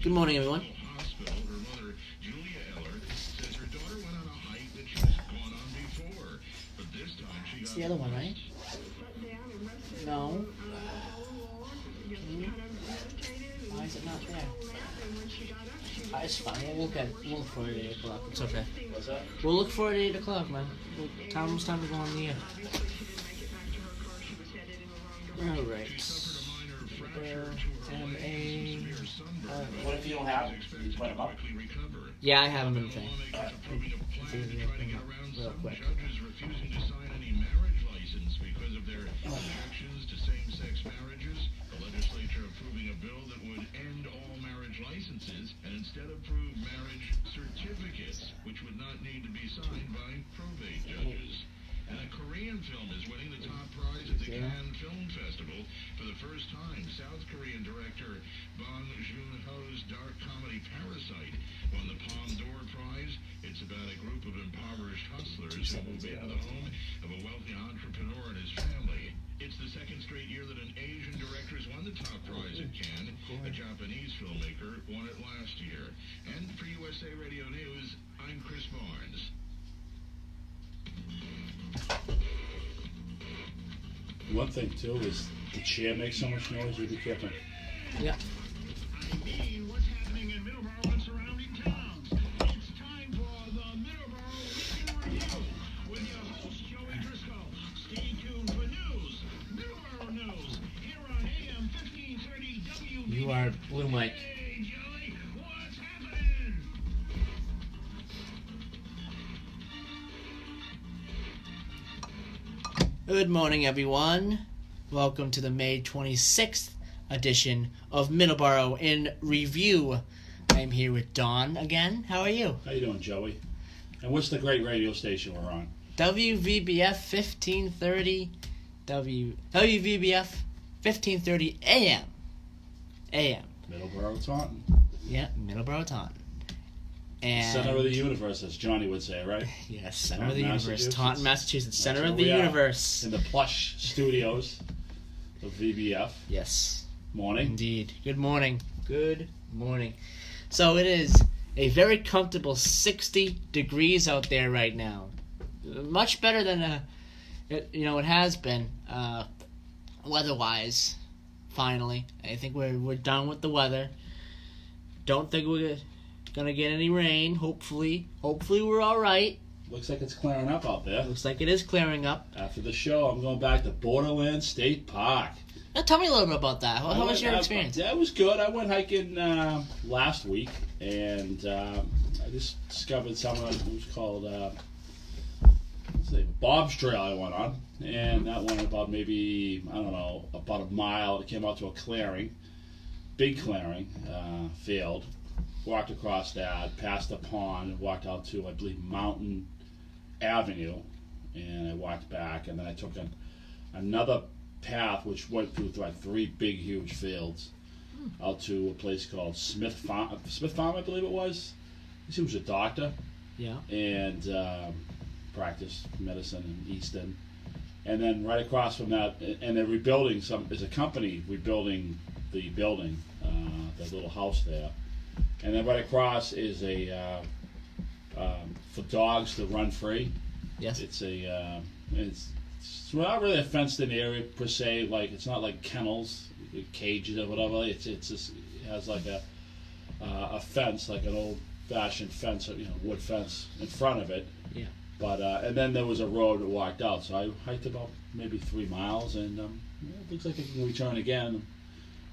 Good morning, everyone. Hospital, her mother, Julia Eller, says her daughter went on a hike that she's gone on before, but this time she It's got the other one, right? No. Why is it not there? It's fine. We'll look for it at 8 o'clock. It's okay. What's that? We'll look for it at 8 o'clock, man. It's time to go on the air. Alright. M.A. What if you don't have them? You put them up? Yeah, I have them in the thing. It's easy to bring up real quick. Judges refusing to sign any marriage license because of their objections to same-sex marriages. The legislature approving a bill that would end all marriage licenses and instead approve marriage certificates, which would not need to be signed by probate judges. And a Korean film is winning the top prize at the Cannes Film Festival for the first time. South Korean director Bong Joon-ho's dark comedy Parasite won the Palme d'Or Prize. It's about a group of impoverished hustlers who move into the home of a wealthy entrepreneur and his family. It's the second straight year that an Asian director has won the top prize at Cannes. A Japanese filmmaker won it last year. And for USA Radio News, I'm Chris Barnes. One thing too is the chair makes so much noise. You be careful. Yeah. What's happening in Middleboro and surrounding towns? It's time for the Middleboro Weekend Review with your host Joey Driscoll. Stay tuned for news, Middleboro news, here on AM 1530 WVBF. You are Blue Mike. Hey, Joey, what's happening? Good morning, everyone. Welcome to the May 26th edition of Middleboro in Review. I'm here with Dawn again. How are you? How you doing, Joey? And what's the great radio station we're on? WVBF 1530 WVBF 1530 AM. AM. Middleboro, Taunton. Yeah, Middleboro, Taunton. And Center of the universe, as Johnny would say, right? yes, Center of the universe, Massachusetts. Taunton, Massachusetts. Center That's of where the we are. universe. In the plush studios of VBF. Yes. Morning. Indeed. Good morning. Good morning. So it is a very comfortable 60 degrees out there right now. Much better than it has been weather-wise. Finally, I think we're done with the weather. Don't think we're gonna get any rain. Hopefully we're all right. Looks like it's clearing up out there. Looks like it is clearing up. After the show, I'm going back to Borderland State Park. Now, tell me a little bit about that. How was your experience? Yeah, it was good. I went hiking last week, and I just discovered something that was called Bob's Trail I went on. And that went about maybe, I don't know, about a mile. It came out to a clearing, big clearing, field. Walked across that, passed a pond, walked out to, I believe, Mountain Avenue, and I walked back, and then I took another path which went through like 3 big, huge fields out to a place called Smith Farm, I believe it was. He was a doctor. Yeah. And practiced medicine in Easton. And then right across from that, and they're rebuilding there's a company rebuilding the building, the little house there. And then right across is a for dogs to run free. Yes. It's it's not really a fenced-in area per se. Like it's not like kennels, cages or whatever. It has like a fence, like an old-fashioned fence, wood fence in front of it. Yeah. But and then there was a road that walked out. So I hiked about maybe 3 miles, and it looks like I can return again.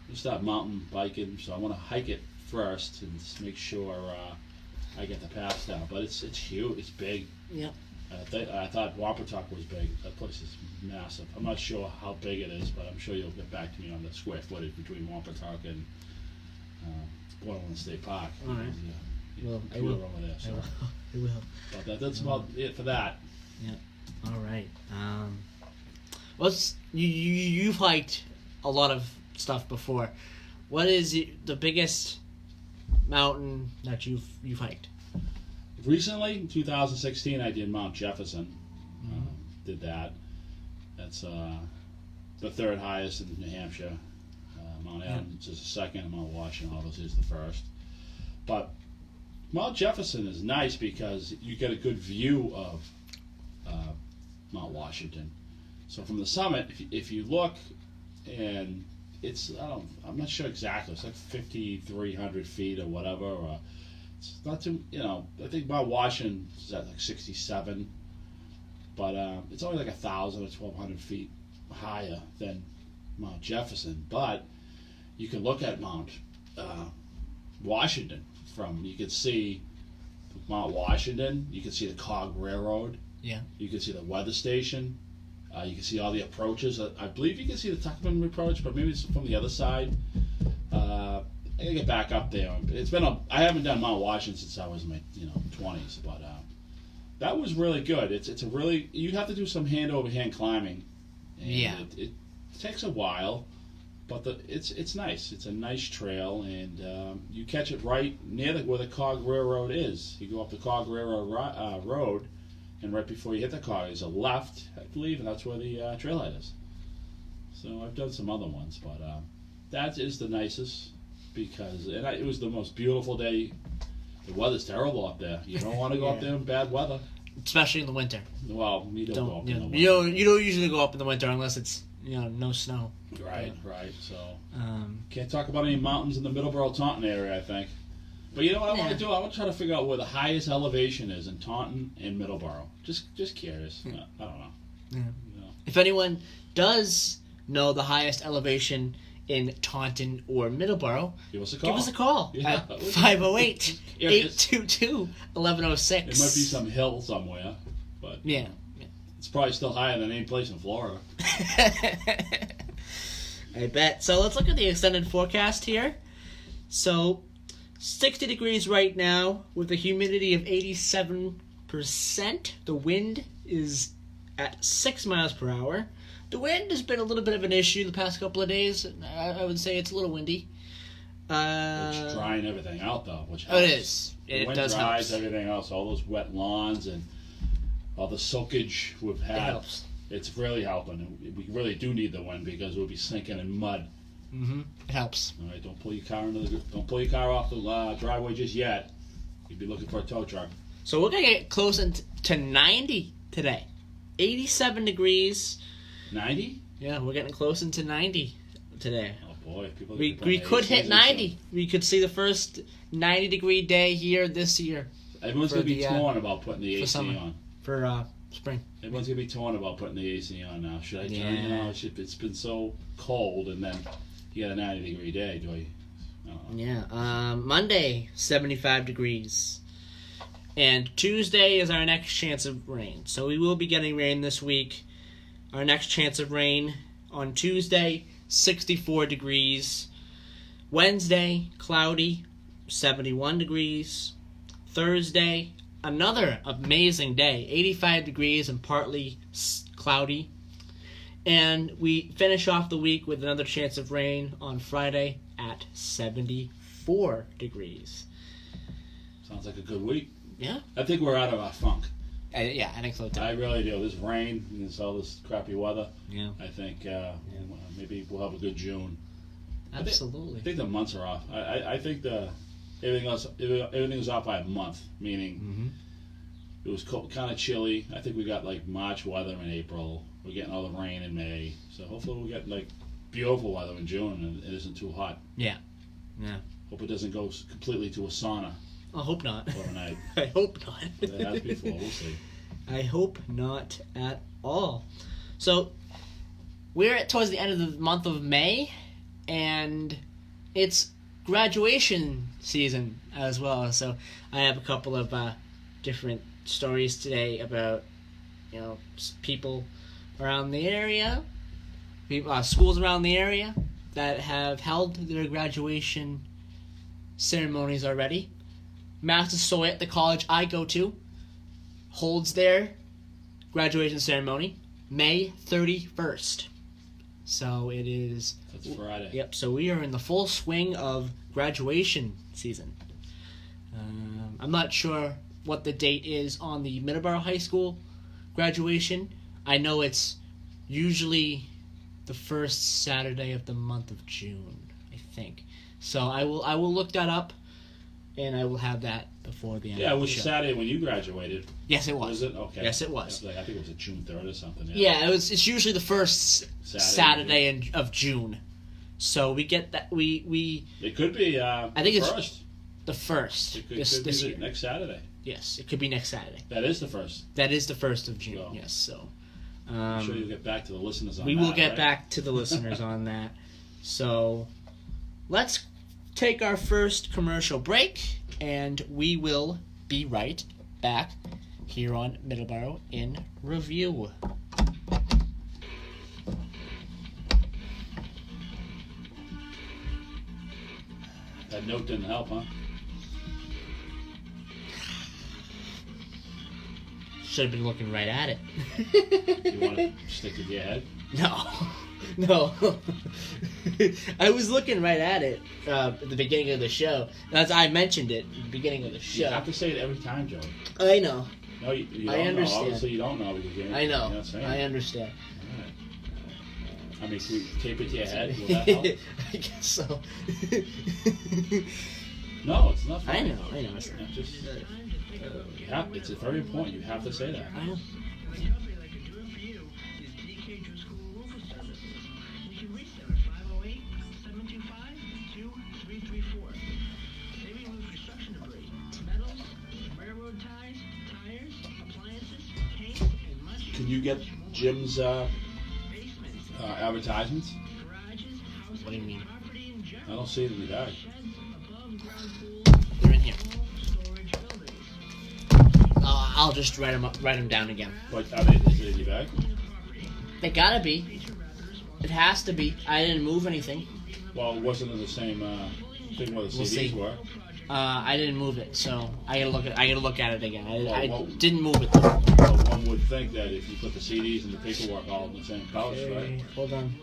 I'll start mountain biking, so I want to hike it first and just make sure I get the pass down. But it's huge. It's big. Yeah. I thought Wampatuck was big. That place is massive. I'm not sure how big it is, but I'm sure you'll get back to me on the square footage between Wampatuck and Borderland State Park. All right. I will. Over there, so. I will. But that's about it for that. Yeah. All right. You've hiked a lot of stuff before. What is the biggest mountain that you've hiked? Recently, in 2016, I did Mount Jefferson. Did that. That's the 3rd highest in New Hampshire. Mount Adams is the 2nd, and Mount Washington obviously is the 1st. But Mount Jefferson is nice because you get a good view of Mount Washington. So from the summit, if you look, and I'm not sure exactly. It's like 5,300 feet or whatever. Or it's not too, I think Mount Washington is at like 67, but it's only like 1,000 or 1,200 feet higher than Mount Jefferson. But you can look at Mount Washington you can see Mount Washington. You can see the Cog Railroad. Yeah. You can see the weather station. You can see all the approaches. I believe you can see the Tuckman approach, but maybe it's from the other side. I gotta get back up there. I haven't done Mount Washington since I was in my 20s, but that was really good. You have to do some hand over hand climbing. And yeah. It takes a while, but it's nice. It's a nice trail, and you catch it right near where the Cog Railroad is. You go up the Cog Railroad road. And right before you hit the Cog is a left, I believe, and that's where the trailhead is. So I've done some other ones, but that is the nicest because it was the most beautiful day. The weather's terrible up there. You don't want to go up there in bad weather, especially in the winter. Well, you don't go up in the winter. You don't usually go up in the winter unless it's no snow. Right. So can't talk about any mountains in the Middleboro Taunton area, I think. But you know what I want to do? I want to try to figure out where the highest elevation is in Taunton and Middleboro. Just curious. I don't know. Yeah. If anyone does know the highest elevation in Taunton or Middleboro, give us a call at 508-822-1106. It might be some hill somewhere, but yeah. It's probably still higher than any place in Florida. I bet. So let's look at the extended forecast here. So 60 degrees right now with a humidity of 87%. The wind is at 6 miles per hour. The wind has been a little bit of an issue the past couple of days. I would say it's a little windy. It's drying everything out, though, which helps. It is. The wind dries everything else, all those wet lawns and all the soakage we've had. It helps. It's really helping. We really do need the wind because we'll be sinking in mud. Mm-hmm. It helps. All right, don't pull your car off the driveway just yet. You'd be looking for a tow truck. So we're gonna get close to 90 today. 87 degrees. 90? Yeah, we're getting close into 90 today. Oh boy, people. We could hit 90. Soon. We could see the first 90-degree day here this year. Everyone's gonna be torn about putting the AC on for spring. Everyone's gonna be torn about putting the AC on now. Should I turn? It's been so cold, and then you got a 90-degree day. Do I? Yeah. Monday, 75 degrees. And Tuesday is our next chance of rain. So we will be getting rain this week. Our next chance of rain on Tuesday, 64 degrees. Wednesday, cloudy, 71 degrees. Thursday, another amazing day, 85 degrees and partly cloudy. And we finish off the week with another chance of rain on Friday at 74 degrees. Sounds like a good week. Yeah. I think we're out of our funk. Yeah, I think so too. I really do. This rain and all this crappy weather. Yeah. I think maybe we'll have a good June. Absolutely. I think the months are off. I think everything was off by a month, meaning it was kind of chilly. I think we got like March weather in April. We're getting all the rain in May. So hopefully we'll get like beautiful weather in June and it isn't too hot. Yeah. Hope it doesn't go completely to a sauna. I hope not. Overnight. I hope not. It has before. We'll see. I hope not at all. So we're towards the end of the month of May, and it's graduation season as well. So I have a couple of different stories today about people around the area, schools around the area that have held their graduation ceremonies already. Massasoit, the college I go to, holds their graduation ceremony May 31st. So it is... That's Friday. Yep, so we are in the full swing of graduation season. I'm not sure what the date is on the Middleboro High School graduation. I know it's usually the first Saturday of the month of June, I think. So I will look that up and I will have that before the end Yeah, it of the was show. Saturday when you graduated. Yes, it was. Was it? Okay. Yes, it was. I think it was June 3rd or something. Yeah, it's usually the first Saturday of June. So we get that we It could be. I think it's first. the first It could, this be year. next Saturday. Yes, it could be next Saturday. That is the first. That is the 1st of June. So, yes, so I'm sure you'll get back to the listeners on we that. will get right? back to the listeners on that. So let's take our first commercial break, and we will be right back here on Middleboro in Review. That note didn't help, huh? Should have been looking right at it. You want to stick it to your head? No. I was looking right at it at the beginning of the show. As I mentioned it at the beginning of the show. You have to say it every time, Joey. I know. No, you I don't understand. know. Obviously, you don't know because you're I know. You're not saying I it. understand. All right. I mean, can we tape it to your head? Will that help? I guess so. No, it's not funny. I know. It's Yeah, just, you have, it's very important. You have to say that. I know. The company that can do it for you is DK Driscoll Roofing Services. You can reach them at 508-725-2334. They remove construction debris, metals, railroad ties, tires, appliances, paint, and much Can you get Jim's basements, advertisements? garages, houses, What do you mean? property in general, I don't see it in your bag. sheds, above ground pools, They're in here. storage buildings. I'll just write them down again. But is it in your bag? They gotta be. It has to be. I didn't move anything. Well, it wasn't in the same thing where the We'll CDs see. were. I didn't move it, so I gotta look at it again. I Well, didn't move it though. Well, one would think that if you put the CDs and the paperwork all in the same pouch, right? Hold on.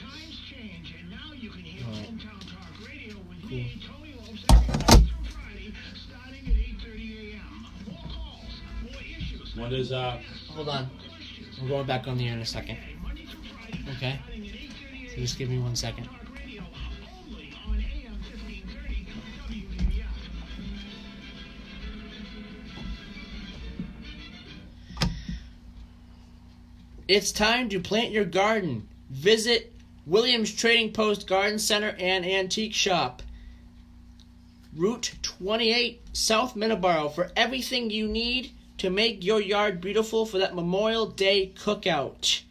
Times change, and now you can hear Alright. Hometown Talk Radio with Cool. me, Tony Lopes, every Monday through Friday, starting at 8:30 a.m. More calls, more issues. When does Hold on. I'm going back on the air in a second. Monday through Friday, Okay. starting at 8:30 So just give me 1 second. Talk Radio, only on AM 1530 WVBF. It's time to plant your garden. Visit Williams Trading Post Garden Center and Antique Shop. Route 28, South Middleboro, for everything you need to make your yard beautiful for that Memorial Day cookout.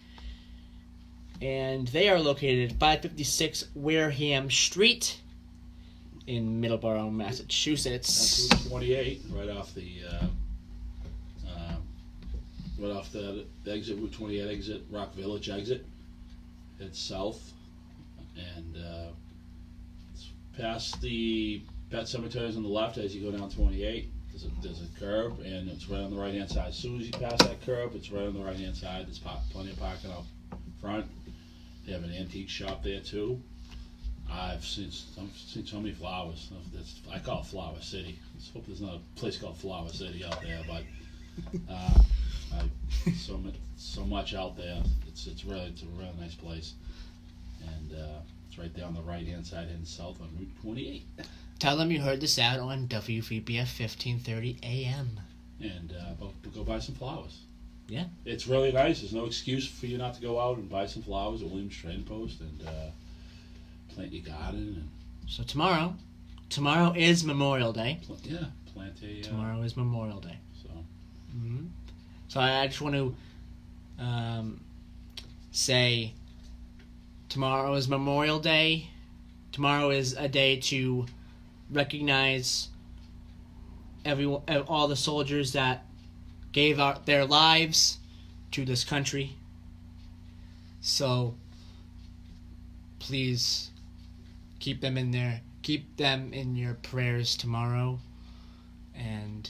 And they are located at 556 Wareham Street in Middleboro, Massachusetts. that's Route 28, right off the exit, Route 28 exit, Rock Village exit. It's south, and it's past the Pet Cemeteries on the left as you go down 28. There's a curb, and it's right on the right hand side. As soon as you pass that curb, it's right on the right hand side. There's plenty of parking out front. They have an antique shop there too. I've seen so many flowers. I call it Flower City. Let's hope there's not a place called Flower City out there, but so much out there. It's a really nice place, and it's right there on the right hand side heading south on Route 28. Tell them you heard this out on WVBF 1530 AM. And go buy some flowers. Yeah. It's really nice. There's no excuse for you not to go out and buy some flowers at Williams Trading Post and plant your garden and So tomorrow is Memorial Day. plant a. Tomorrow is Memorial Day. So Mm-hmm. So I just want to say tomorrow is Memorial Day. Tomorrow is a day to recognize all the soldiers that gave out their lives to this country. So please keep them in your prayers tomorrow. And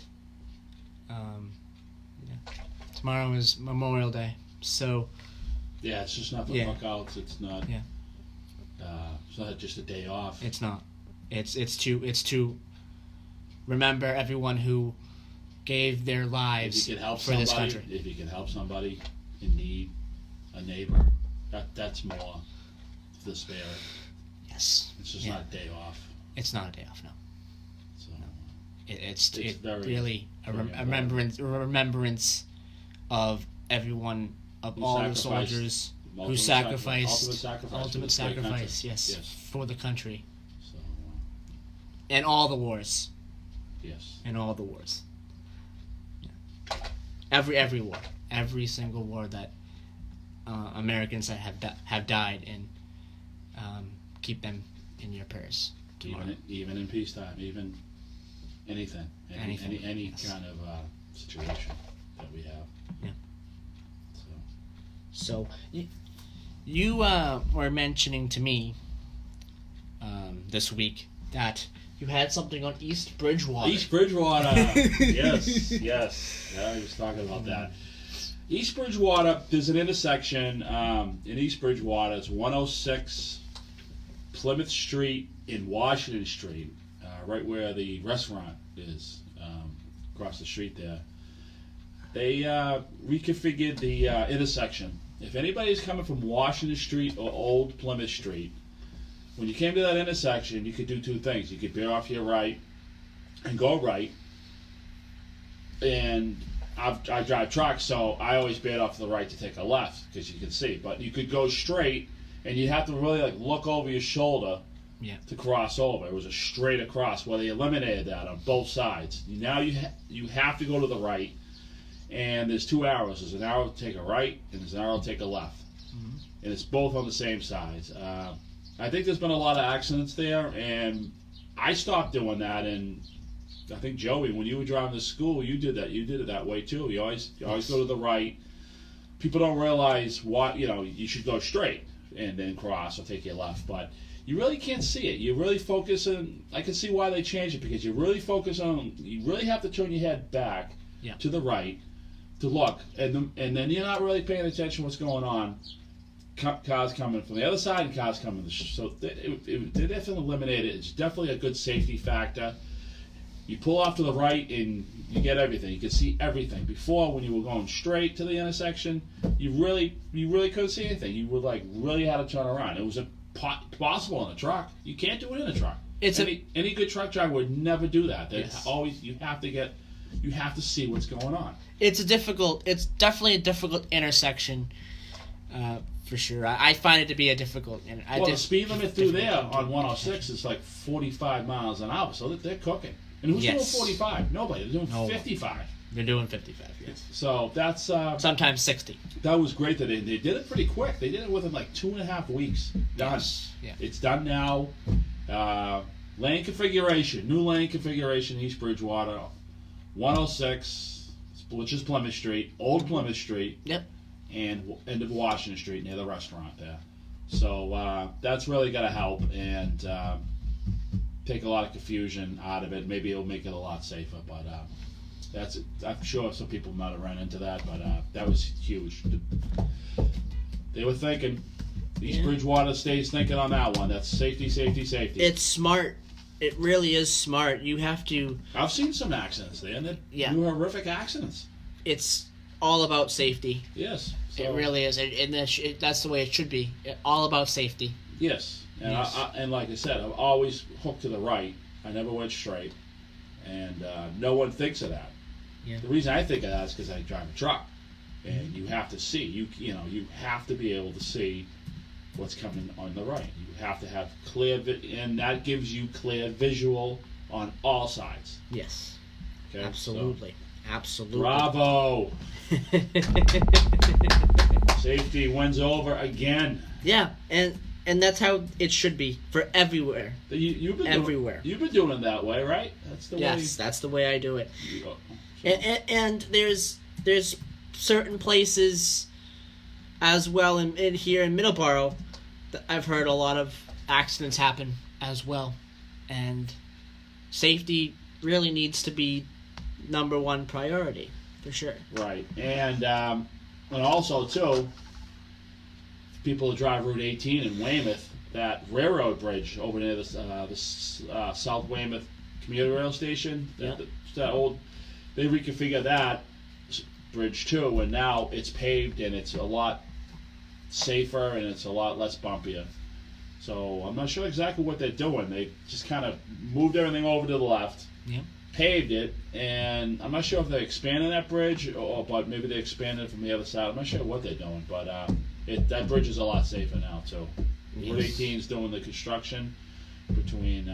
tomorrow is Memorial Day, so yeah, it's just not the lookouts. It's not. Yeah. It's not just a day off. it's not. It's to remember everyone who gave their If lives you can help for this somebody, country. if you can help somebody in need, a neighbor, that's more the spirit. Yes. It's just Yeah. not a day off. It's not a day off, no. So It's very, really a very remembrance of everyone, of Who all the sacrificed- soldiers who ultimate sacrificed, sacrifice for ultimate this great country. sacrifice, yes, for the country. So And all the wars. yes. And all the wars. Yeah. Every war. Every single war that Americans that have died, and keep them in your prayers tomorrow. Even in peacetime, even anything, any yes. kind of situation that we have. Yeah. So So you were mentioning to me this week that you had something on East Bridgewater. East Bridgewater. yes. Yeah, I was talking about that. East Bridgewater, there's an intersection in East Bridgewater. It's 106 Plymouth Street in Washington Street, right where the restaurant is, across the street there. They reconfigured the intersection. If anybody's coming from Washington Street or Old Plymouth Street, when you came to that intersection, you could do two things. You could veer off your right and go right. And I drive trucks, so I always veered off to the right to take a left because you can see. But you could go straight, and you have to really look over your shoulder to cross over. It was a straight across. Well, they eliminated that on both sides. Now you have to go to the right, and there's two arrows. There's an arrow to take a right, and there's an arrow to take a left. Mm-hmm. And it's both on the same sides. I think there's been a lot of accidents there, and I stopped doing that. And I think, Joey, when you were driving to school, you did that. You did it that way too. You always go to the right. People don't realize what you should go straight and then cross or take your left, but you really can't see it. You really focus on. I can see why they changed it, because you really focus on. You really have to turn your head back to the right to look, and then you're not really paying attention to what's going on. Cars coming from the other side and cars coming. So they definitely eliminated it. It's definitely a good safety factor. You pull off to the right and you get everything. You can see everything. Before, when you were going straight to the intersection, you really couldn't see anything. You would really had to turn around. It was possible in a truck. You can't do it in a truck. Any good truck driver would never do that. You have to see what's going on. It's definitely a difficult intersection. For sure. I find it to be a difficult. The speed limit through there on 106 is like 45 miles an hour, so they're cooking. And who's doing 45? Nobody. They're doing 55. They're doing 55, yes. So that's... sometimes 60. That was great that they did it pretty quick. They did it within like 2.5 weeks. Done. Yes. Yeah. It's done now. Lane configuration. New lane configuration, East Bridgewater. 106, which is Plymouth Street. Old Plymouth Street. Yep. And end of Washington Street near the restaurant there. So that's really going to help and take a lot of confusion out of it. Maybe it'll make it a lot safer. But I'm sure some people might have run into that. But that was huge. They were thinking. East Bridgewater stays thinking on that one. That's safety, safety, safety. It's smart. It really is smart. You have to. I've seen some accidents there, and they're horrific accidents. It's all about safety. Yes. So, it really is, and that's the way it should be. All about safety. Yes, and and like I said, I'm always hooked to the right. I never went straight, and no one thinks of that. Yeah. The reason I think of that is because I drive a truck, and you have to see. You have to be able to see what's coming on the right. You have to have clear, and that gives you clear visual on all sides. Yes. Okay. Absolutely. Absolutely. Bravo. Safety wins over again. Yeah, and that's how it should be for everywhere. You've been everywhere. You've been doing it that way, right? That's the way. Yes, that's the way I do it. And there's certain places as well in here in Middleboro that I've heard a lot of accidents happen as well, and safety really needs to be number one priority for sure. Right, and also too, people who drive Route 18 in Weymouth, that railroad bridge over near the South Weymouth Commuter Rail Station, that old, they reconfigured that bridge too, and now it's paved and it's a lot safer and it's a lot less bumpier. So I'm not sure exactly what they're doing. They just kind of moved everything over to the left, paved it, and I'm not sure if they're expanding that bridge, but maybe they expanded it from the other side. I'm not sure what they're doing, but that bridge is a lot safer now too. Route 18 is doing the construction between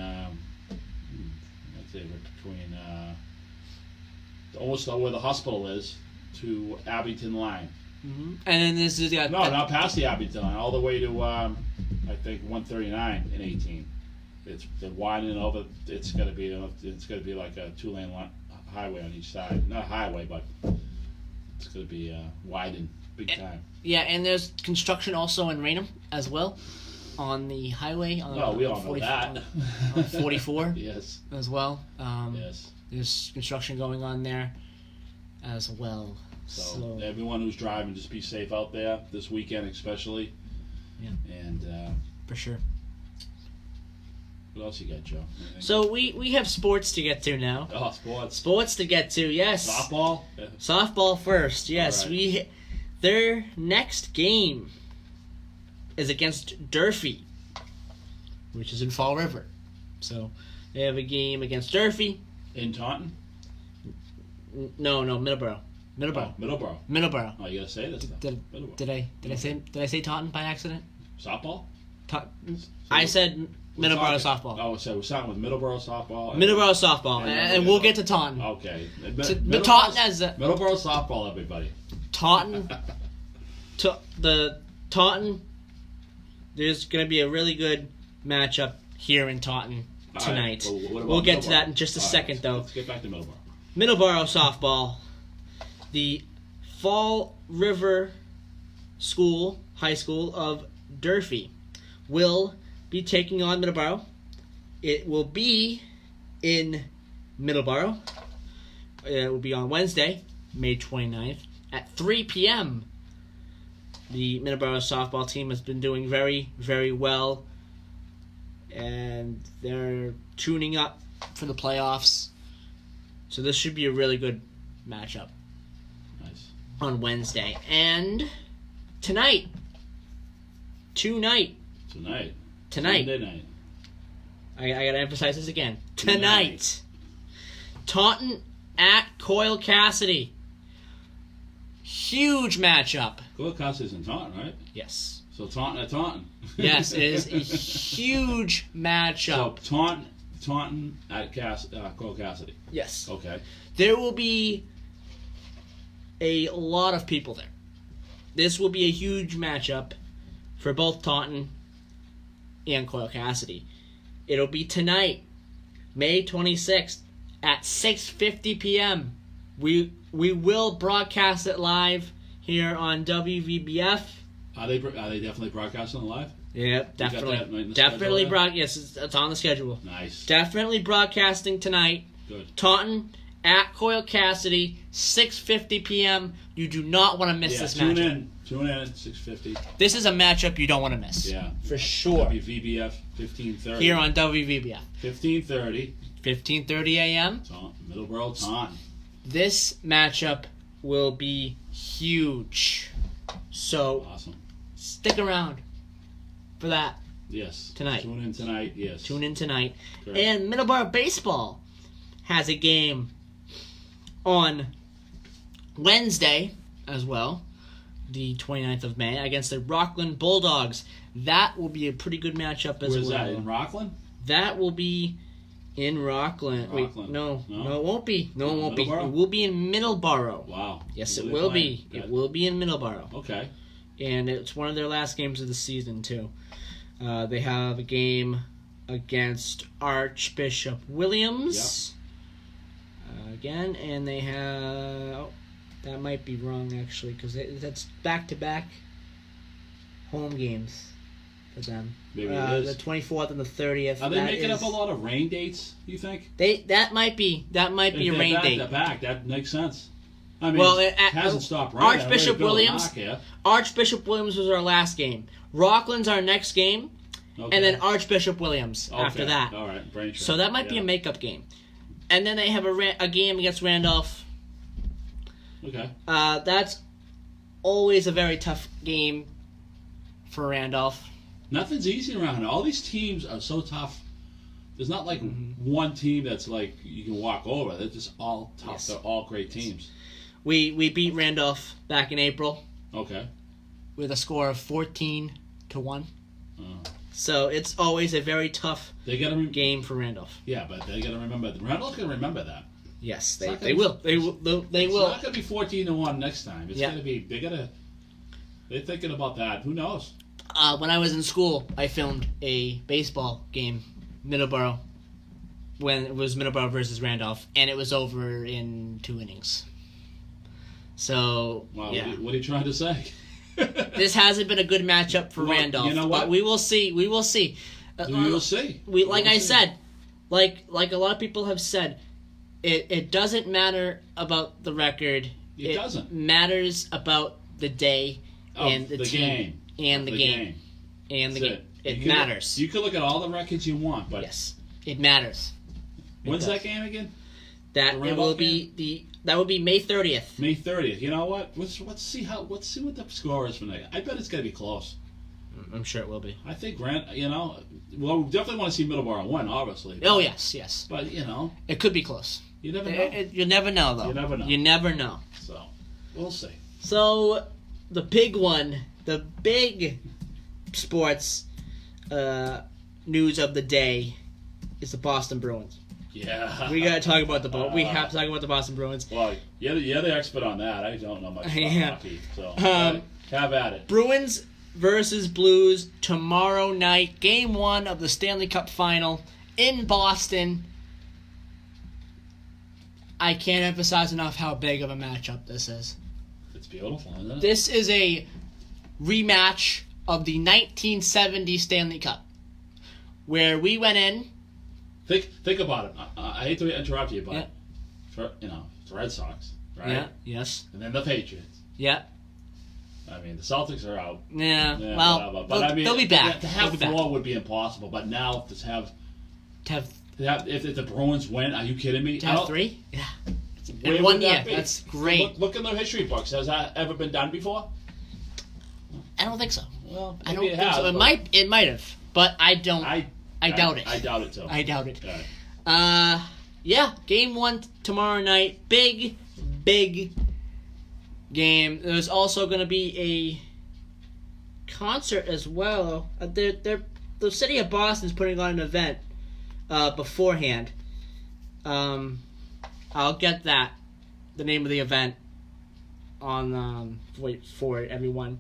almost where the hospital is to Abington Line. Mm-hmm. And then this is not past the Abington Line, all the way to I think 139 and 18. They're widening over. It's gonna be like a 2-lane highway on each side. Not a highway, but it's gonna be widened big time. Yeah, and there's construction also in Raynham as well, on the highway. We all know that. On 44. Yes. As well. Yes. There's construction going on there as well. So everyone who's driving, just be safe out there this weekend, especially. Yeah. And for sure. What else you got, Joe? Anything? So we have sports to get to now. Oh, sports. Sports to get to, yes. Softball. Yeah. Softball first, yes. Right. Their next game is against Durfee, which is in Fall River. So they have a game against Durfee. In Taunton? No, Middleboro. Middleboro. Middleboro. Oh, you gotta say this stuff. Did I say Taunton by accident? Softball? I said Middleboro softball. Oh, so we're starting with Middleboro softball. Middleboro softball, and we'll get to Taunton. Okay. But Taunton has Middleboro softball, everybody. Taunton. Taunton. There's going to be a really good matchup here in Taunton tonight. Right. We'll get to that in just a second, though. Let's get back to Middleboro. Middleboro softball. The Fall River High School of Durfee will be taking on Middleboro. It will be in Middleboro. It will be on Wednesday, May 29th at 3 p.m. The Middleboro softball team has been doing very, very well, and they're tuning up for the playoffs. So this should be a really good matchup. Nice. On Wednesday. And tonight. Tonight. Sunday night. I gotta emphasize this again. Tonight. Taunton at Coyle Cassidy. Huge matchup. Coyle Cassidy's in Taunton, right? Yes. So Taunton at Taunton. Yes, it is a huge matchup. So Taunton at Coyle Cassidy. Yes. Okay. There will be a lot of people there. This will be a huge matchup for both Taunton and Coyle Cassidy. It'll be tonight, May 26th at 6:50 p.m. We will broadcast it live here on WVBF. Are they definitely broadcasting live? Yeah, definitely broadcast. It's on the schedule. Nice. Definitely broadcasting tonight. Good. Taunton at Coyle Cassidy, 6:50 p.m. You do not want to miss this matchup. Tune in at 6:50. This is a matchup you don't want to miss. Yeah. For sure. WVBF 15:30. Here on WVBF. 15:30. 15:30 a.m. Middleboro Taunton. This matchup will be huge. So awesome. Stick around for that. Yes. Tonight. Tune in tonight. Yes. Tune in tonight. Correct. And Middleboro Baseball has a game on Wednesday as well, the 29th of May, against the Rockland Bulldogs. That will be a pretty good matchup as well. Where's that, in Rockland? That will be in Rockland. Wait, no, it won't be. No, it won't be. It will be in Middleboro. Wow. Yes, it will be. It will be in Middleboro. Okay. And it's one of their last games of the season, too. They have a game against Archbishop Williams. Yep. Again, and they have... Oh, that might be wrong, actually, because that's back-to-back home games for them. Maybe it is. The 24th and the 30th. Are they making up a lot of rain dates, you think? That might be a rain date. That makes sense. I mean, well, it hasn't stopped raining. Archbishop Williams. Archbishop Williams was our last game. Rockland's our next game, and then Archbishop Williams after that. All right, Braintree. So that might be a makeup game, and then they have a game against Randolph. Okay. That's always a very tough game for Randolph. Nothing's easy around here. All these teams are so tough. There's not like one team that's like you can walk over. They're just all tough. Yes. They're all great teams. We beat Randolph back in April Okay. with a score of 14-1. Oh. So it's always a very tough They gotta game for Randolph. Yeah, but they gotta remember. Randolph can remember that. Yes, It's not they gonna will. They will. They It's will. not gonna be 14-1 next time. It's Yeah. gonna be. They're thinking about that. Who knows? When I was in school, I filmed a baseball game, Middleboro, when it was Middleboro versus Randolph, and it was over in 2 innings. So, Well, yeah. what are you trying to say? This hasn't been a good matchup for Well, Randolph. you know what? But we will see. We will see. We will see. Like We'll I see. said, like a lot of people have said, it doesn't matter about the record. It doesn't. Matters about the day and the team game. and the game. And the That's game. it. It You can matters. You can look at all the records you want, but Yes, it matters. when's It that does. game again? That The it will Randolph be that will be May 30th. May 30th. You know what? Let's see what the score is for that. I bet it's gonna be close. I'm sure it will be. I think well, we definitely want to see Middleboro win, obviously. Oh yes. But It could be close. you never know. You never know though. You never know. You never know. So we'll see. So the big one, the big sports news of the day is the Boston Bruins. Yeah. We gotta talk about we have to talk about the Boston Bruins. Well, you're the expert on that. I don't know much about Yeah. hockey, so have at it. Bruins versus Blues tomorrow night, Game 1 of the Stanley Cup Final in Boston. I can't emphasize enough how big of a matchup this is. It's beautiful, isn't it? This is a rematch of the 1970 Stanley Cup, where we went in. Think about it. I hate to interrupt you, but Yeah. for the Red Sox, right? Yeah. Yes. And then the Patriots. Yeah. I mean, the Celtics are out. Yeah. Yeah, Well, whatever. But they'll be back. To have They'll be four back. would be impossible. But now to have if the Bruins win, are you kidding me? To have 3? Yeah. Where In 1 would that year. be? That's great. Look in the history books. Has that ever been done before? I don't think so. Well, I don't maybe think so. It might have, but I don't. I doubt it. I doubt it too. I doubt it. Yeah. Yeah, Game 1 tomorrow night. Big game. There's also going to be a concert as well. The city of Boston's putting on an event beforehand. I'll get the name of the event on wait for it, everyone,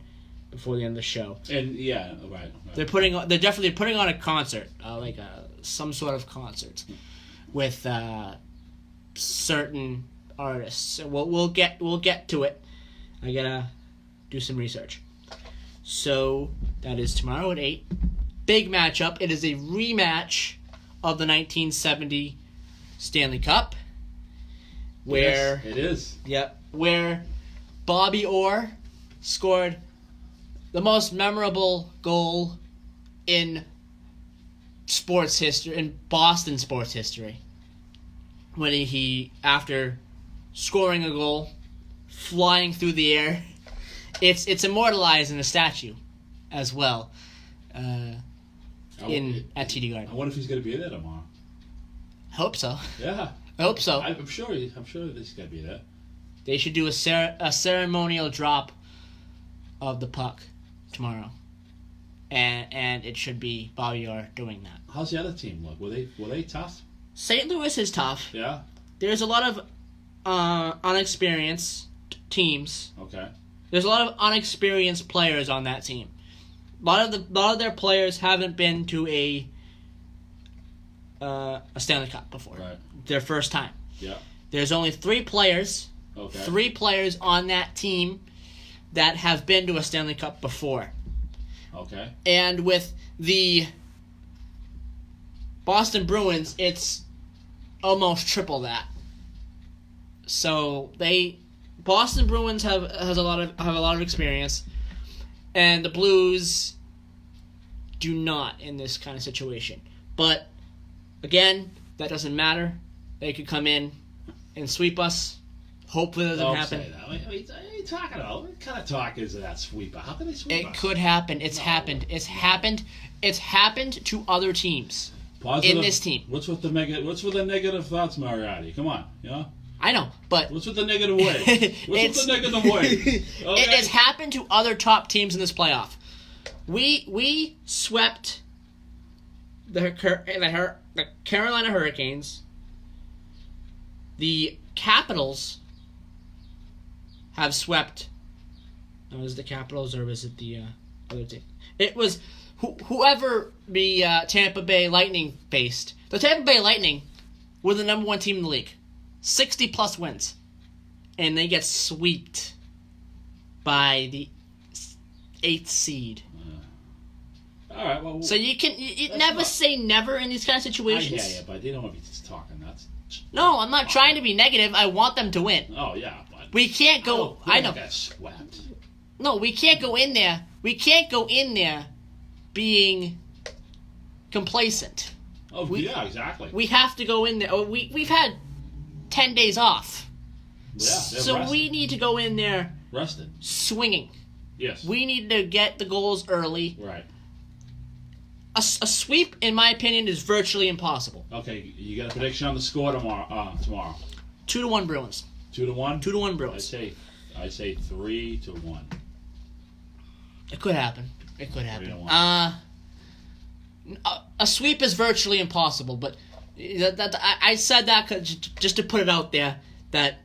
before the end of the show. And yeah, right. They're definitely putting on a concert, some sort of concert with certain artists. So we'll get to it. I gotta do some research. So that is tomorrow at 8. Big matchup. It is a rematch of the 1970 Stanley Cup, where Yes, it is. where Bobby Orr scored the most memorable goal in sports history, in Boston sports history, when he after scoring a goal, flying through the air, it's immortalized in a statue, as well, at TD Garden. I wonder if he's going to be there tomorrow. Hope so. Yeah. I hope so. I'm sure he's going to be there. They should do a ceremonial drop of the puck tomorrow, and it should be Bobby Orr doing that. How's the other team look? Were they tough? St. Louis is tough. Yeah. There's a lot of unexperienced teams. Okay. There's a lot of unexperienced players on that team. A lot of their players haven't been to a Stanley Cup before. Right. Their first time. Yeah. There's only 3 players. Okay. 3 players on that team that have been to a Stanley Cup before. Okay. And with the Boston Bruins, it's almost triple that. So Boston Bruins have a lot of experience, and the Blues do not in this kind of situation. But again, that doesn't matter. They could come in and sweep us. Hopefully that doesn't Don't happen. say that. you talking about? What kind of talk is that, sweeper? How can they sweep It us? could happen. It's happened. It's happened. It's happened to other teams. Positive, in this team. What's with the negative thoughts, Moriarty? Come on, you know? I know, but What's with the negative way? What's with the negative way? Okay? it has happened to other top teams in this playoff. We swept the Carolina Hurricanes. The Capitals have swept. Oh, was it the Capitals or was it the other team? It was whoever the Tampa Bay Lightning faced. The Tampa Bay Lightning were the number 1 team in the league. 60-plus wins. And they get swept by the 8th seed. All right, well... So you never say never in these kind of situations. Yeah, but they don't want to be just talking. That's... No, I'm not trying to be negative. I want them to win. Oh, yeah, but... We can't go... I know. Get swept. No, we can't go in there. We can't go in there being complacent. Oh, yeah, exactly. We have to go in there. We've had 10 days off. Yeah, so rested. we need to go in there Rested. swinging. Yes. We need to get the goals early. Right. A sweep, in my opinion, is virtually impossible. Okay, you got a prediction on the score tomorrow? 2-1 Bruins. 2-1. 2-1 Bruins. I say 3-1. It could happen. It could happen. 3-1. A sweep is virtually impossible, but I said that just to put it out there that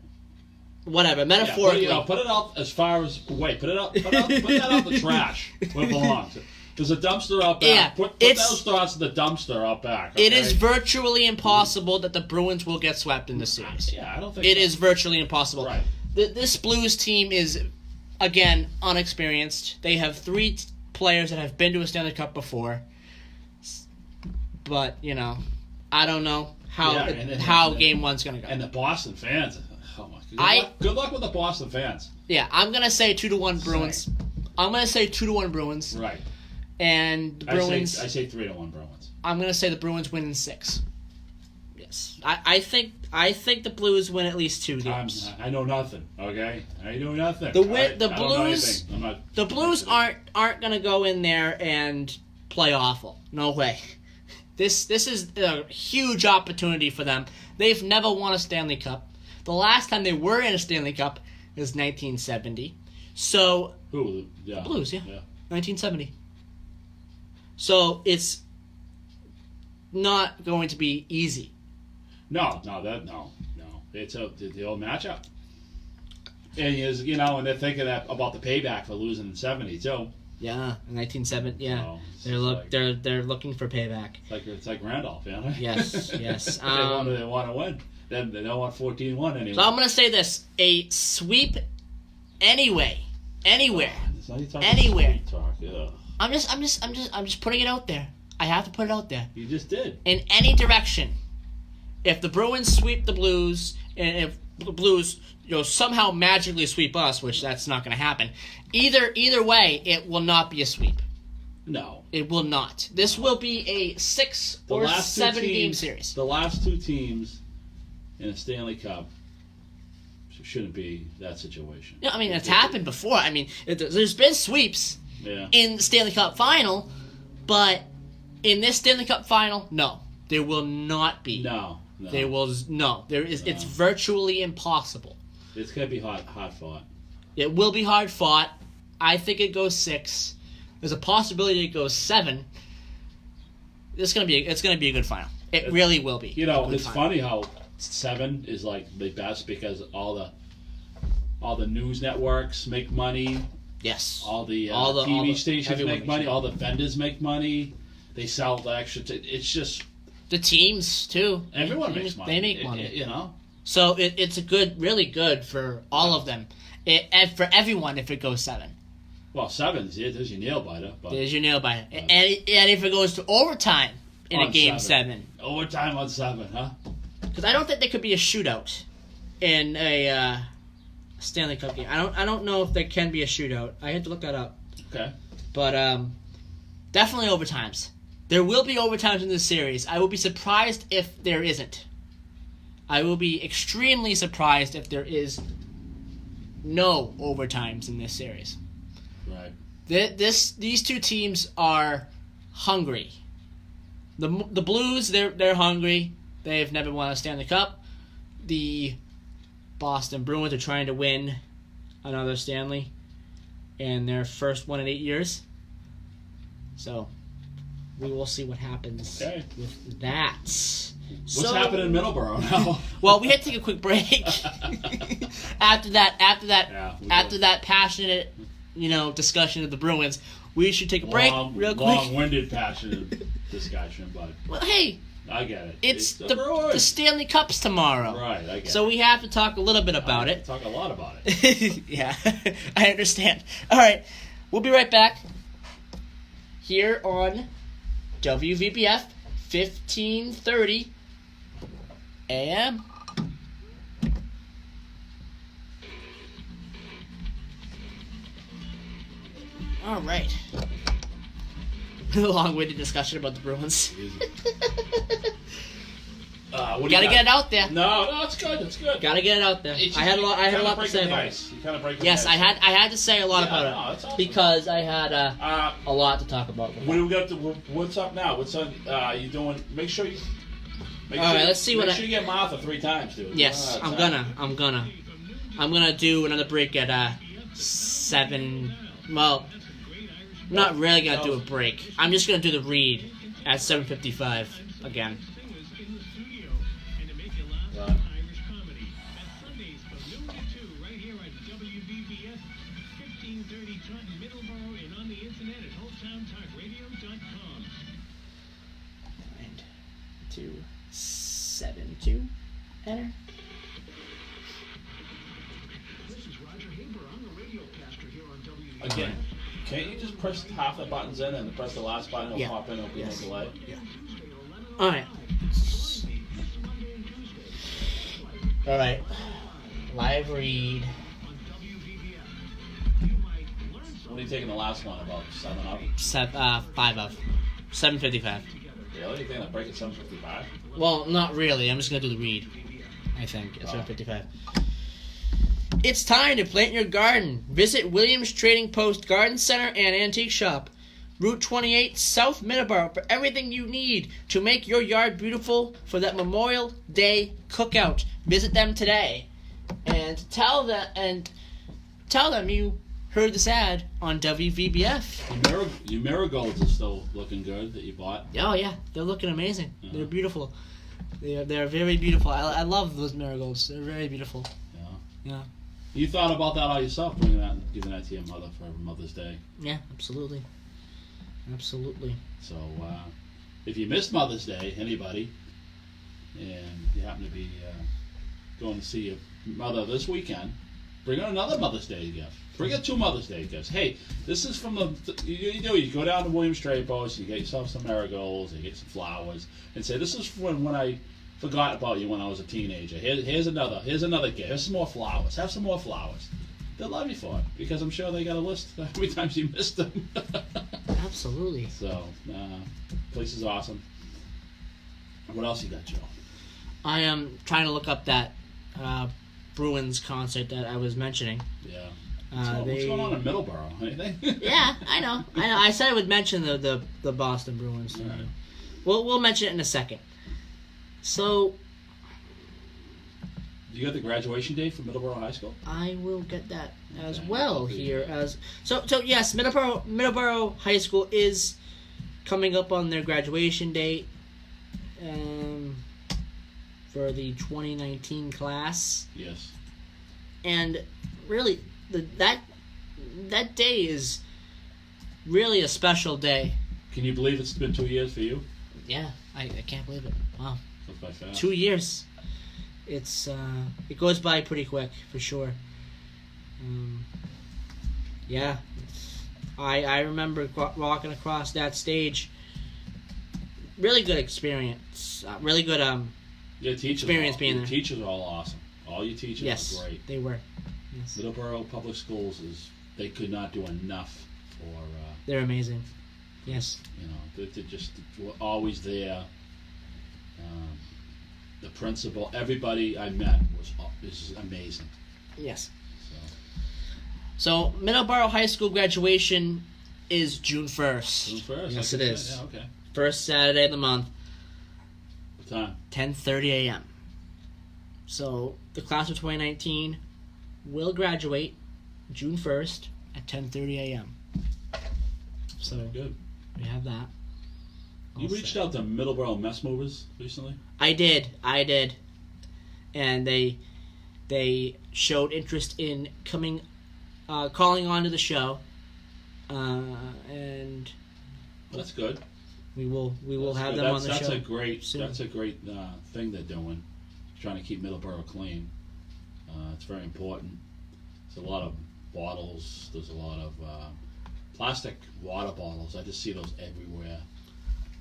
whatever metaphorically. Yeah, put it out as far as put that out the trash where it belongs. There's a dumpster out back. Yeah, put those thoughts in the dumpster out back. Okay? It is virtually impossible that the Bruins will get swept in this series. Yeah, I don't think it is virtually impossible. Right. This Blues team is, again, unexperienced. They have 3 players that have been to a Stanley Cup before. But, I don't know how Game 1's going to go. And the Boston fans. Oh my! Good luck with the Boston fans. Yeah, I'm going to say 2-1 Bruins. I'm going to say 2-1 Bruins. Right. And the Bruins... I say 3-1 Bruins. I'm going to say the Bruins win in 6. Yes. I think the Blues win at least 2 games. I know nothing, okay? I know nothing. The Blues aren't going to go in there and play awful. No way. This is a huge opportunity for them. They've never won a Stanley Cup. The last time they were in a Stanley Cup was 1970. So Who? Yeah. The Blues, yeah. 1970. So it's not going to be easy. No. It's the old matchup. And and they're thinking about the payback for losing in '70 too. Yeah, in 1970. Yeah, they're looking for payback. It's like Randolph, Yes. They want to win. Then they don't want 14-1 anymore. So I'm gonna say this: a sweep, anywhere. Anywhere. I'm just putting it out there. I have to put it out there. You just did. In any direction, if the Bruins sweep the Blues, and if the Blues somehow magically sweep us, which that's not going to happen, either way, it will not be a sweep. No, it will not. This will be a 6 or 7 game series. The last 2 teams in a Stanley Cup shouldn't be that situation. Yeah, I mean it's happened before. I mean there's been sweeps in the Stanley Cup final, but in this Stanley Cup final, no, there will not be. No. There is. No. It's virtually impossible. It's gonna be hard fought. It will be hard fought. I think it goes 6. There's a possibility it goes 7. It's gonna be a good final. It really will be. It's funny how 7 is like the best because all the news networks make money. Yes. All the TV stations make money. All the vendors make money. They sell the extra. It's just. The teams too. Everyone makes money. They make money. So it's really good for all of them, and for everyone if it goes 7. Well, 7 there's your nail biter. There's your nail biter, and if it goes to overtime in a game 7. Overtime on 7, huh? Because I don't think there could be a shootout in a Stanley Cup game. I don't know if there can be a shootout. I had to look that up. Okay. But definitely overtimes. There will be overtimes in this series. I will be surprised if there isn't. I will be extremely surprised if there is no overtimes in this series. Right. These two teams are hungry. The Blues, they're hungry. They've never won a Stanley Cup. The Boston Bruins are trying to win another Stanley, and their first one in 8 years. So we will see what happens with that. What's happening in Middleborough now? Well, we had to take a quick break. after that passionate, discussion of the Bruins, we should take a break real quick. Long-winded, passionate discussion, but well, hey, I get it. It's the Stanley Cup's tomorrow. Right, I get it. So we have to talk a little bit about it. Talk a lot about it. Yeah, I understand. All right, we'll be right back here on WVBF 1530 AM. All right. Long-winded discussion about the Bruins. Gotta get it out there. No, it's good. It's good. Gotta get it out there. I had a lot to say about it. You kind of break the Yes, ice. I had to say a lot about it that's awesome. because I had a lot to talk about. What do we got? What's up now? What's on? You doing? Make sure you. All right, let's see Make what sure you get Martha 3 times, dude. Yes, I'm gonna do another break at 7. Well, I'm not really gonna do a break. I'm just gonna do the read at 7:55 again. And to make you laugh, Irish comedy. That's Sundays from noon to 2 right here on WVBF 1530 Taunton, Middleborough, and on the internet at hometowntalkradio.com. 927 enter. This is Roger Haber. I'm the radio caster here on WVBF. Again, can't you just press half the buttons in and press the last button? It'll pop in. It'll be no delay. All right. All right. Live read. What are you taking the last one about 7 up? 5 of 7:55. Really? You think I'll break at 7:55? Well, not really. I'm just gonna do the read. I think at 7:55. It's time to plant your garden. Visit Williams Trading Post Garden Center and Antique Shop, Route 28, South Middleborough, for everything you need to make your yard beautiful for that Memorial Day cookout. Visit them today, and tell them you heard this ad on WVBF. Your marigolds are still looking good that you bought. Oh yeah, they're looking amazing. Uh-huh. They're beautiful. They're very beautiful. I love those marigolds. They're very beautiful. Yeah. You thought about that all yourself, giving that to your mother for Mother's Day. Yeah, absolutely. So, if you missed Mother's Day, anybody, and you happen to be going to see your mother this weekend, bring her another Mother's Day gift. Bring her 2 Mother's Day gifts. Hey, this is from you go down to Williams Trade Post, you get yourself some marigolds, you get some flowers, and say, this is when I forgot about you when I was a teenager. Here's another gift. Here's some more flowers. Have some more flowers. They'll love you for it, because I'm sure they got a list of how many times you missed them. Absolutely. So, place is awesome. What else you got, Joe? I am trying to look up that Bruins concert that I was mentioning. Yeah. What's going on in Middleborough? Anything? Yeah, I know. I said I would mention the Boston Bruins. All right. We'll mention it in a second. So, You got the graduation date for Middleborough High School? I will get that as Okay. well here. So yes, Middleborough High School is coming up on their graduation date for the 2019 class. Yes. And really, that day is really a special day. Can you believe it's been 2 years for you? Yeah, I can't believe it. Wow, Goes by fast. 2 years. It goes by pretty quick for sure. Yeah, I remember walking across that stage. Really good experience. Really good Your teachers experience being there. Teachers are all awesome. All your teachers are great. They were. Yes. Middleborough Public Schools they could not do enough for. They're amazing. Yes. You know, they're just were always there. The principal, everybody I met is amazing. Yes. So, So Middleboro High School graduation is June 1st. June 1st? Yes, Okay. it is. Yeah, okay. First Saturday of the month, What time? 10:30 a.m. So the class of 2019 will graduate June 1st at 10:30 a.m. So Good. we have that. You reached out to Middleboro Mess Movers recently? I did, and they showed interest in calling on to the show, and That's good. we will That's have good. them on the That's show. a great. soon. That's a great thing they're doing. Trying to keep Middleboro clean. It's very important. There's a lot of bottles. There's a lot of plastic water bottles. I just see those everywhere.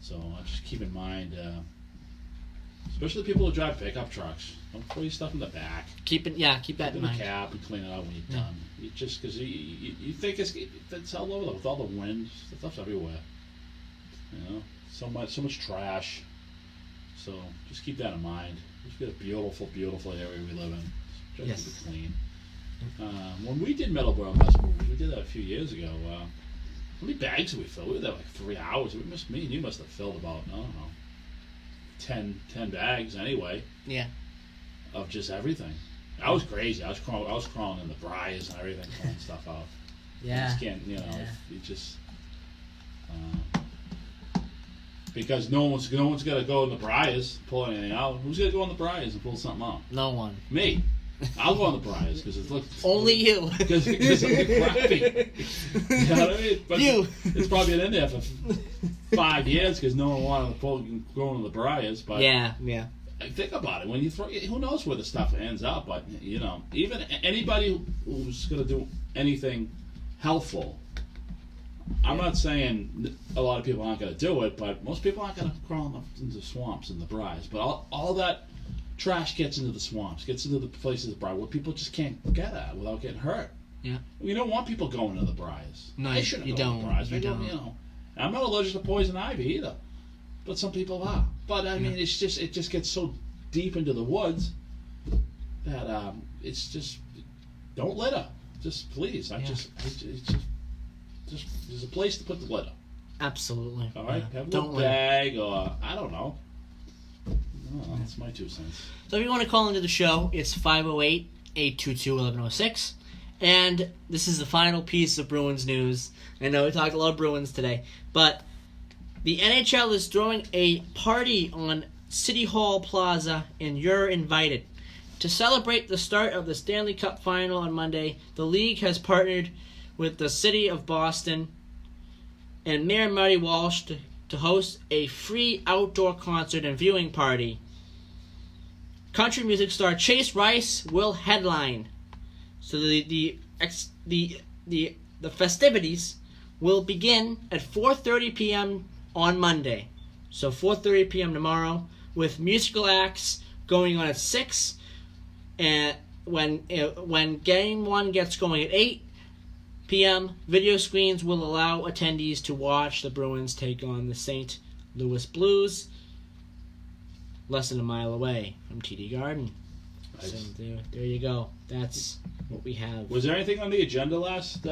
So just keep in mind, especially people who drive pickup trucks. Don't throw your stuff in the back. Keep that Put in it in the mind. cab and clean it out when you're done. You just because you think it's all over with all the wind, stuff's everywhere. You know, so much trash. So just keep that in mind. We've got a beautiful, beautiful area we live in. Try to Yes. keep it clean. When we did Middleboro Mess Movers, we did that a few years ago. How many bags did we fill? We were there like 3 hours. Me and you must have filled about, I don't know, 10 bags anyway. Yeah. Of just everything. That was crazy. I was crawling in the briars and everything, pulling stuff out. You Yeah. just can't, Yeah. you just because no one's gonna go in the briars, pull anything out. Who's gonna go in the briars and pull something out? No one. Me. I'll go in the briars because it looks Only you. because it looks crappy. You know what I mean? But You. It's probably been in there for 5 years because no one wanted to go in the briars. But Yeah. think about it. When you throw, who knows where the stuff ends up? But even anybody who's going to do anything helpful, I'm not saying a lot of people aren't going to do it, but most people aren't going to crawl into swamps and the briars. But all that trash gets into the swamps, gets into the places of briar where people just can't get at without getting hurt. Yeah. We don't want people going into the briars. No, They shouldn't you go in the don't. briars. You We don't. don't. I'm not allergic to poison ivy either, but some people are. But I mean, it just gets so deep into the woods that it's just don't litter. Just please, just there's a place to put the litter. Absolutely. All right, Yeah. have a Don't little litter. bag or I don't know. Oh, that's my 2 cents. So if you want to call into the show, it's 508-822-1106. And this is the final piece of Bruins news. I know we talked a lot of Bruins today, but the NHL is throwing a party on City Hall Plaza, and you're invited. To celebrate the start of the Stanley Cup Final on Monday, the league has partnered with the City of Boston and Mayor Marty Walsh to host a free outdoor concert and viewing party. Country music star Chase Rice will headline. So the festivities will begin at 4:30 p.m. on Monday. So 4:30 p.m. tomorrow, with musical acts going on at 6, and when Game 1 gets going at 8 p.m., video screens will allow attendees to watch the Bruins take on the St. Louis Blues, less than a mile away from TD Garden. Nice. So there you go. That's what we have. Was there anything on the agenda last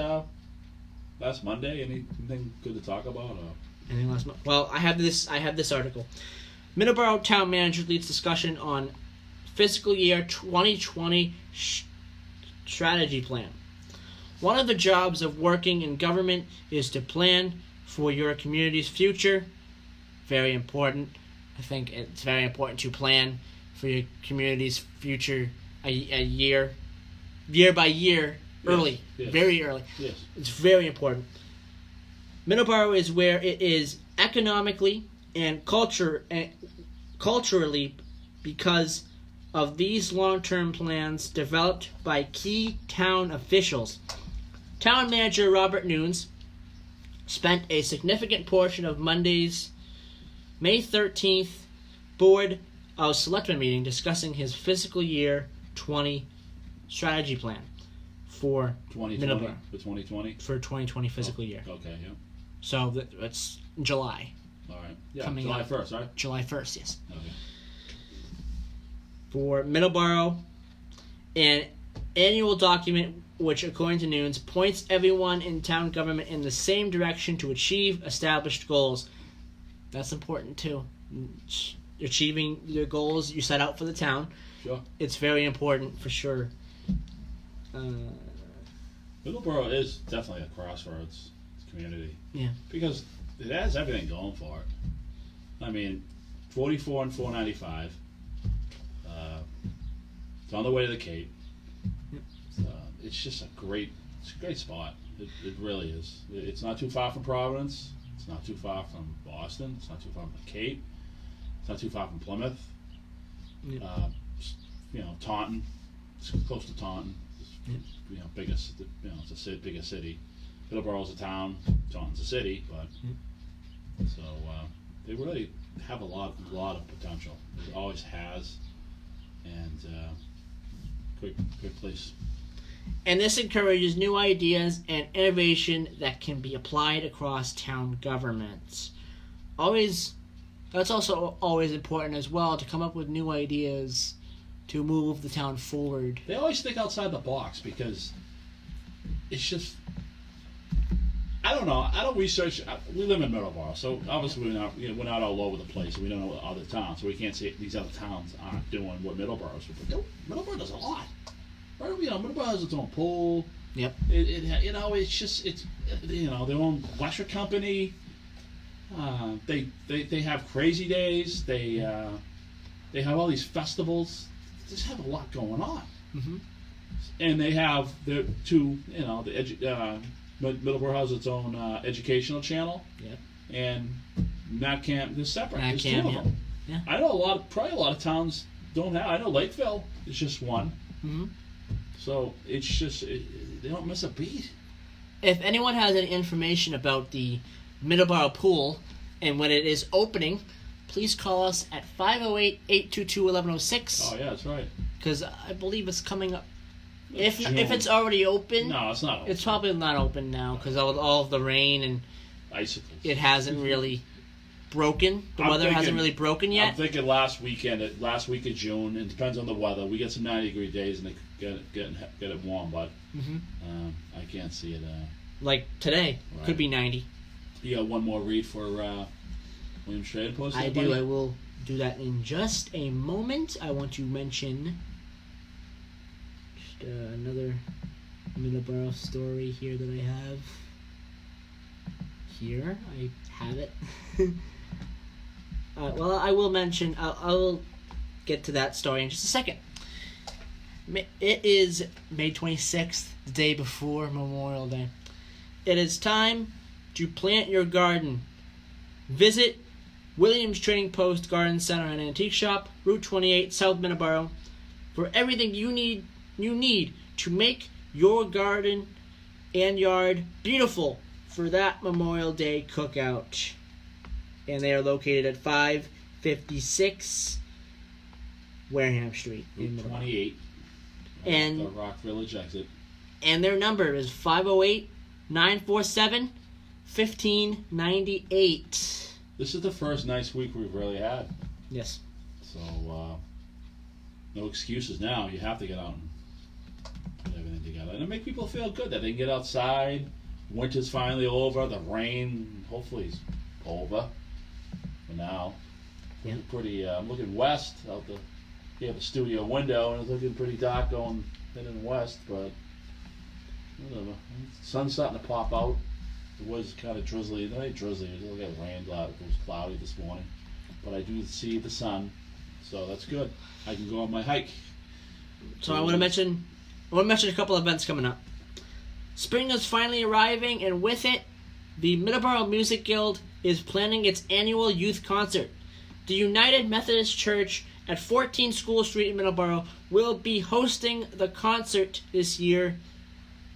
Monday? Anything good to talk about? Or? Anything last month? Well, I have this article. Middleboro Town Manager leads discussion on fiscal year 2020 strategy plan. One of the jobs of working in government is to plan for your community's future. Very important. I think it's very important to plan for your community's future a year by year, early, Yes. very early. Yes. It's very important. Middleboro is where it is economically and culturally because of these long-term plans developed by key town officials. Town Manager Robert Nunes spent a significant portion of Monday's May 13th Board of Selectmen meeting discussing his fiscal year 20 strategy plan for 2020 Middleboro. for 2020. For 2020 fiscal year. Okay, yeah. So that's July. All right. Yeah, Coming July up. 1st, right? July 1st, yes. Okay. For Middleboro, and annual document which, according to Nunes, points everyone in town government in the same direction to achieve established goals. That's important too. Achieving your goals you set out for the town. Sure. It's very important for sure. Middleboro is definitely a crossroads community. Yeah. Because it has everything going for it. I mean, 44 and 495. It's on the way to the Cape. Yep. It's just a great spot. It really is. It's not too far from Providence. It's not too far from Boston. It's not too far from the Cape. It's not too far from Plymouth. Yep. Taunton. It's close to Taunton. Yep. Biggest. It's a biggest city. Middleboro's a town. Taunton's a city, but so they really have a lot of potential. It always has, and great place. And this encourages new ideas and innovation that can be applied across town governments. That's also always important as well, to come up with new ideas to move the town forward. They always think outside the box because it's just, I don't know. I don't research. We live in Middleboro, so obviously we're not all over the place. We don't know what other towns, so we can't say these other towns aren't doing what Middleboro's doing. Middleboro does a lot. Right? Middleboro has its own pool. Yep. It's their own electric company. They have crazy days. They have all these festivals. They just have a lot going on. Mm-hmm. And they have the two. Middleboro has its own educational channel. Yep. And Nat Camp is separate. There's Camp, two of them. Yeah. I know probably a lot of towns don't have. I know Lakeville is just one. Mm-hmm. So it's just they don't miss a beat. If anyone has any information about the Middleboro Pool and when it is opening, please call us at 508-822-1106. Oh yeah, that's right. Because I believe it's coming up. If June. it's already open, No, it's not open. it's probably not open now because of all of the rain and Icicles. it hasn't really broken. The weather hasn't really broken yet. I'm thinking last week of June. It depends on the weather. We get some 90-degree days and they get it warm, but I can't see it. Like today, Right. could be 90. You got one more read for William Schrader post? I do. I will do that in just a moment. I want to mention just another Middleboro story here that I have. Here, I have it. Well, I will mention. I'll get to that story in just a second. It is May 26th, the day before Memorial Day. It is time to plant your garden. Visit Williams Trading Post Garden Center and Antique Shop, Route 28, South Middleboro, for everything you need to make your garden and yard beautiful for that Memorial Day cookout. And they are located at 556 Wareham Street in Route Middleboro. 28. And the Rock Village exit. And their number is 508-947-1598. This is the first nice week we've really had. Yes. So, no excuses now. You have to get out and put everything together. And it make people feel good that they can get outside. Winter's finally over. The rain, hopefully, is over for now. Yeah. Pretty, I'm looking west out the. You have a studio window, and it's looking pretty dark going heading west, but whatever. Sun's starting to pop out. It was kind of drizzly. Not drizzly. It got rained out. It was cloudy this morning, but I do see the sun, so that's good. I can go on my hike. So I want to mention a couple of events coming up. Spring is finally arriving, and with it, the Middleboro Music Guild is planning its annual youth concert. The United Methodist Church at 14 School Street in Middleboro will be hosting the concert this year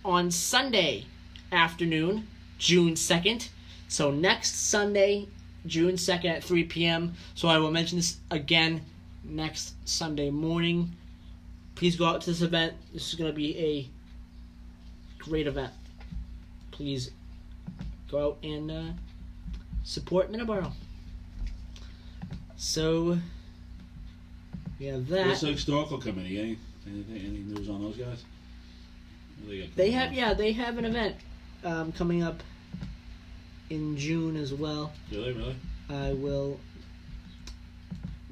on Sunday afternoon, June 2nd. So next Sunday, June 2nd at 3 p.m. So I will mention this again next Sunday morning. Please go out to this event. This is going to be a great event. Please go out and support Middleboro. So we have that. What's the historical committee? Any news on those guys? They have an event coming up in June as well. Do they really? I will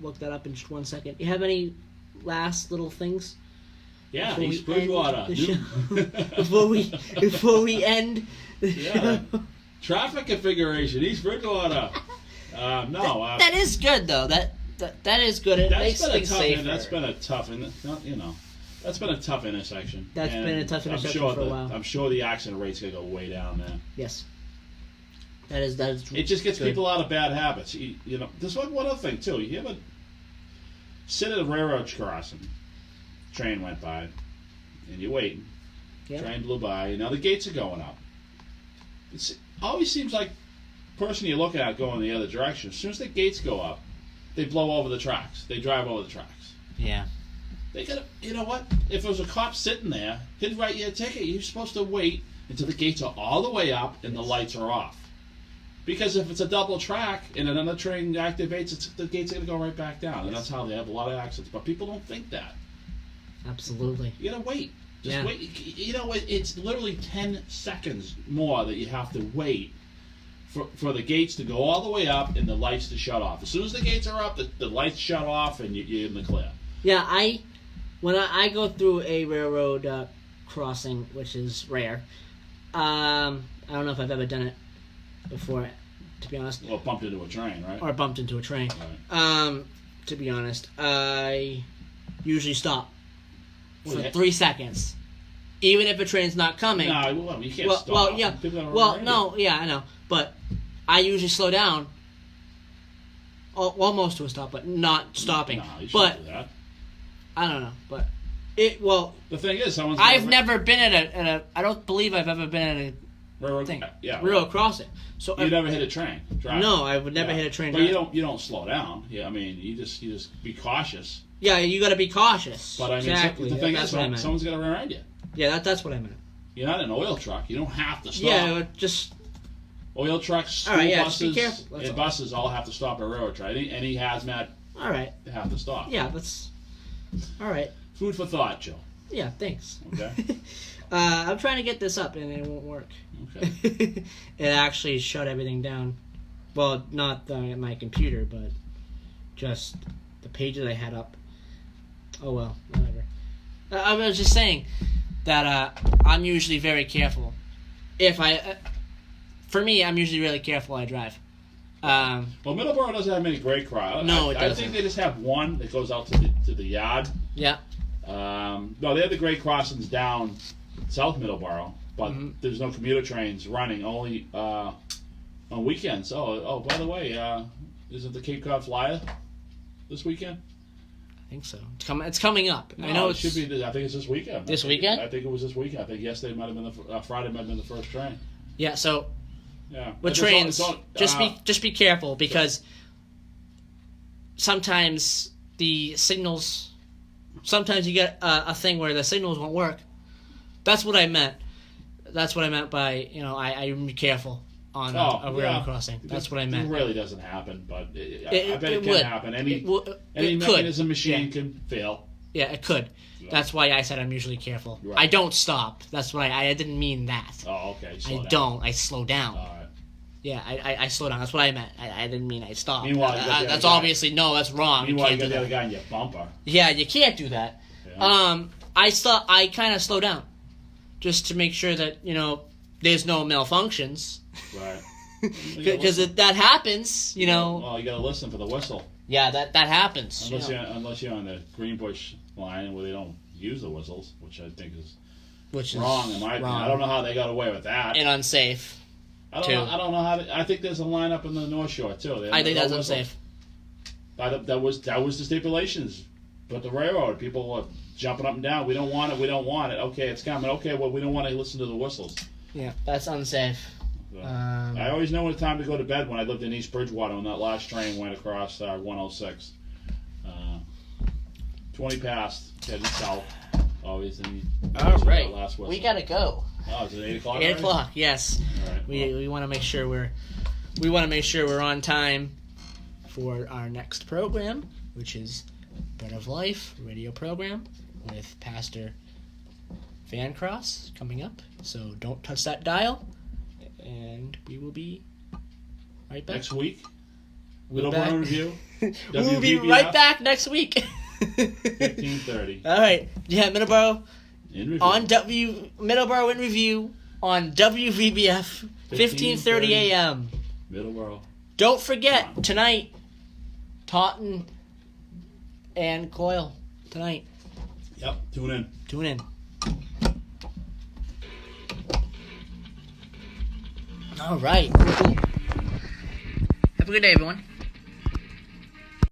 look that up in just 1 second. You have any last little things? Yeah, Before East we end Bridgewater. the show? before we end the Yeah. show. Traffic configuration, East Bridgewater. No. That is good though. That is good. It makes things safer. That's been a tough, that's been a tough intersection. That's And been a tough intersection for a while. I'm sure the accident rate's gonna go way down there. Yes. That is. It just gets good. people out of bad habits. You know, there's one other thing too. You ever sit at a railroad crossing, train went by, and you're waiting. Yep. Train blew by, and now the gates are going up. It always seems like the person you're looking at going the other direction. As soon as the gates go up, they blow over the tracks. They drive over the tracks. Yeah. They gotta, you know what? If there was a cop sitting there, he'd write you a ticket. You're supposed to wait until the gates are all the way up and the lights are off. Because if it's a double track and another train activates, the gates are going to go right back down. And that's how they have a lot of accidents. But people don't think that. Absolutely. You got to wait. Just Yeah. wait. You know, it's literally 10 seconds more that you have to wait for the gates to go all the way up and the lights to shut off. As soon as the gates are up, the lights shut off and you're in the clear. Yeah, when I go through a railroad crossing, which is rare, I don't know if I've ever done it before, to be honest. Well, bumped into a train, right? Or bumped into a train. Right. To be honest, I usually stop for Well, 3 seconds, even if a train's not coming. No, well, you can't well, stop. well, yeah. People don't Well, remember. no, yeah, I know, but I usually slow down, almost to a stop, but not stopping. No, you but shouldn't do that. I don't know, but The thing is, I've never been at a. I don't believe I've ever been at a railroad, thing. yeah, Railroad crossing. So you never hit a train. Drive. No, I would never hit a train. But drive. you don't slow down. Yeah, I mean, you just be cautious. Yeah, you got to be cautious. But I mean, exactly. the thing That's is, what I meant. someone's gonna run you. Yeah, that's what I meant. You're not an oil truck. You don't have to stop. Yeah, just Oil trucks, school All right, yeah, just be buses, careful, that's and all. buses all have to stop at railroad track. Any hazmat all right. have to stop. Yeah, that's all right. Food for thought, Joe. Yeah, thanks. Okay. I'm trying to get this up and it won't work. Okay. It actually shut everything down. Well, not my computer, but just the pages I had up. Oh well, whatever. I was just saying that I'm usually very careful. If for me, I'm usually really careful. I drive. Well, Middleboro doesn't have many grade crossings. No, it I doesn't. think they just have one that goes out to the yard. Yeah. No, they have the grade crossings down South Middleboro, but there's no commuter trains running, only on weekends. Oh, by the way, isn't the Cape Cod Flyer this weekend? I think so. It's coming up. No, I know it should be. I think it's this weekend. This weekend? I think it was this weekend. I think yesterday might have been Friday might have been the first train. Yeah. So Yeah. with It's trains, on- just be careful because sometimes the signals. Sometimes you get a thing where the signals won't work. That's what I meant. That's what I meant by I'm careful on a railroad crossing. That's what I meant. It really doesn't happen, but I bet it can would. happen. It Any could. mechanism machine Yeah. can fail. Yeah, it could. Yeah. That's why I said I'm usually careful. Right. I don't stop. That's why I didn't mean that. Oh, okay. I don't. I slow down. All right. Yeah, I slow down. That's what I meant. I didn't mean I stopped. Meanwhile, you got the other That's guy. obviously that's wrong. Meanwhile, you can't got do the other that. guy in your bumper. Yeah, you can't do that. Yeah. I kind of slow down, just to make sure that there's no malfunctions. Right. Because that happens, Well, you got to listen for the whistle. Yeah, that happens. Unless you're on the Greenbush line where they don't use the whistles, which I think is Which is wrong in my opinion. I don't know how they got away with that. and unsafe. I don't know how. I think there's a line up in the North Shore too. I think that's no whistle. unsafe. That was the stipulations. But the railroad people were jumping up and down. We don't want it. We don't want it. Okay, it's coming. Okay, well we don't want to listen to the whistles. Yeah, that's unsafe. So, I always know when it's time to go to bed when I lived in East Bridgewater when that last train went across 106. 20 past, heading south. Always in. All right, Last whistle. we gotta go. Oh, is it 8 o'clock? 8 already? o'clock. Yes, All right. we want to make sure we're on time for our next program, which is Bread of Life radio program with Pastor Fan Cross coming up, so don't touch that dial. And we will be right back. Next week, We'll Middleboro Review. We'll be right back next week. 15:30. All right. Yeah, Middleboro In review. on Middleboro in review on WVBF 15:30 a.m. Middleboro. Don't forget tonight, Taunton and Coyle tonight. Yep. Tune in. Tune in. All right. Cool. Have a good day, everyone.